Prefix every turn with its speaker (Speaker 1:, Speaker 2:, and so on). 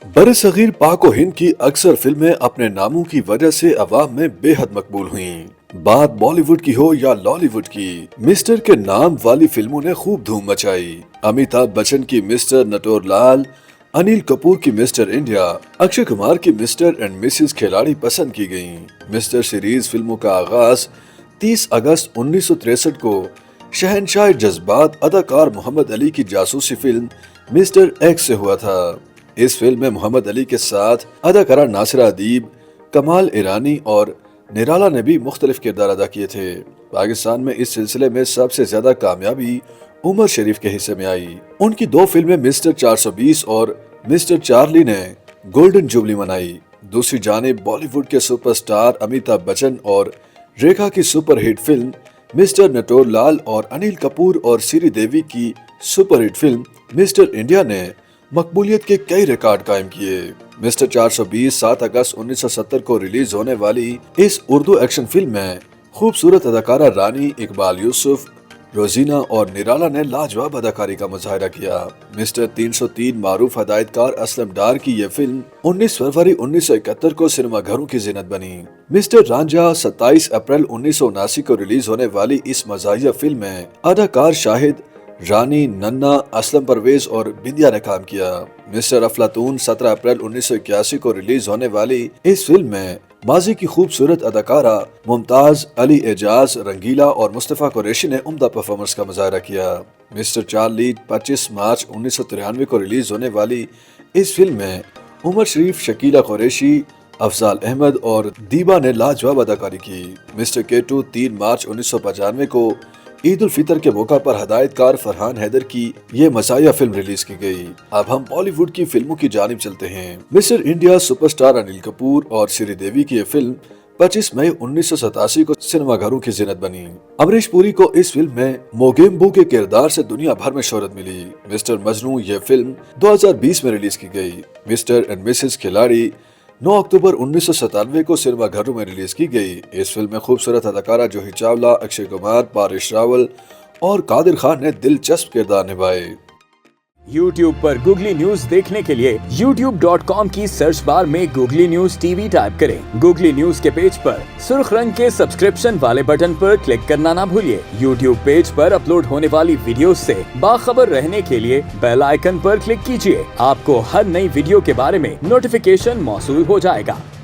Speaker 1: बरसगीर पाक और हिंद की अक्सर फिल्में अपने नामों की वजह से अवाम में बेहद मकबूल हुईं। बात बॉलीवुड की हो या लॉलीवुड की, मिस्टर के नाम वाली फिल्मों ने खूब धूम मचाई। अमिताभ बच्चन की मिस्टर नटोरलाल, अनिल कपूर की मिस्टर इंडिया, अक्षय कुमार की मिस्टर एंड मिसेस खिलाड़ी पसंद की गयी। मिस्टर सीरीज फिल्मों का आगाज 30 अगस्त 1963 को शहनशाह जज्बात अदाकार मोहम्मद अली की जासूसी फिल्म मिस्टर एक्स से हुआ था। इस फिल्म में मोहम्मद अली के साथ अदाकारा नासिरा अदीब, कमाल ईरानी और निराला ने भी मुख्तलिफ किरदार अदा किए थे। पाकिस्तान में इस सिलसिले में सबसे ज्यादा कामयाबी उमर शरीफ के हिस्से में आई। उनकी दो फिल्में मिस्टर 420 और मिस्टर चार्ली ने गोल्डन जुबली मनाई। दूसरी जानिब बॉलीवुड के सुपरस्टार अमिताभ बच्चन और रेखा की सुपरहिट फिल्म मिस्टर नटोरलाल और अनिल कपूर और श्रीदेवी की सुपरहिट फिल्म मिस्टर इंडिया ने मकबूलियत के कई रिकॉर्ड कायम किए। मिस्टर 420 7 अगस्त 1970 को रिलीज होने वाली इस उर्दू एक्शन फिल्म में खूबसूरत अदाकारा रानी, इकबाल यूसुफ, रोजीना और निराला ने लाजवाब अदाकारी का मुजाहिरा किया। मिस्टर 303 मारूफ हदायतकार असलम डार की यह फिल्म 19 फरवरी 1971 को सिनेमाघरों की जीनत बनी। मिस्टर रांझा 27 अप्रैल 1979 को रिलीज होने वाली इस मज़ाहिया फिल्म में अदाकार शाहिद, रानी, नन्ना, असलम परवेज और बिंदिया ने काम किया। मिस्टर अफलातून 17 अप्रैल 1981 को रिलीज होने वाली इस फिल्म में माजी की खूबसूरत अदाकारा मुमताज, अली एजाज, रंगीला और मुस्तफा कुरैशी ने उम्दा परफॉर्मेंस का मुजाहिरा किया। मिस्टर चार्ली 25 मार्च 1993 को रिलीज होने वाली इस फिल्म में उमर शरीफ, शकीला कुरैशी, अफजाल अहमद और दीबा ने लाजवाब अदाकारी की। मिस्टर केटू 3 मार्च 1995 को ईद उल फितर के मौका पर हदायतकार फरहान हैदर की ये मज़ाहिया फिल्म रिलीज की गई। अब हम बॉलीवुड की फिल्मों की जानिब चलते हैं। Mister India superstar Anil Kapoor और श्रीदेवी की ये फिल्म 25 मई 1987 को सिनेमाघरों की जीनत बनी। अमरीश पुरी को इस फिल्म में मोगेम्बो के किरदार से दुनिया भर में शोहरत मिली। मिस्टर मजनू ये फिल्म 2020 में रिलीज की गई। मिस्टर एंड मिसेस खिलाड़ी 9 अक्टूबर 1997 को सिनेमाघरों में रिलीज की गई। इस फिल्म में खूबसूरत अदाकारा जूही चावला, अक्षय कुमार, पारिश रावल और कादिर खान ने दिलचस्प किरदार निभाए।
Speaker 2: YouTube पर गूगली न्यूज देखने के लिए youtube.com की सर्च बार में गूगली न्यूज टीवी टाइप करें। गूगली न्यूज के पेज पर सुर्ख रंग के सब्सक्रिप्शन वाले बटन पर क्लिक करना ना भूलिए। YouTube पेज पर अपलोड होने वाली वीडियो से बाखबर रहने के लिए बेल आइकन पर क्लिक कीजिए। आपको हर नई वीडियो के बारे में नोटिफिकेशन मौसूल हो जाएगा।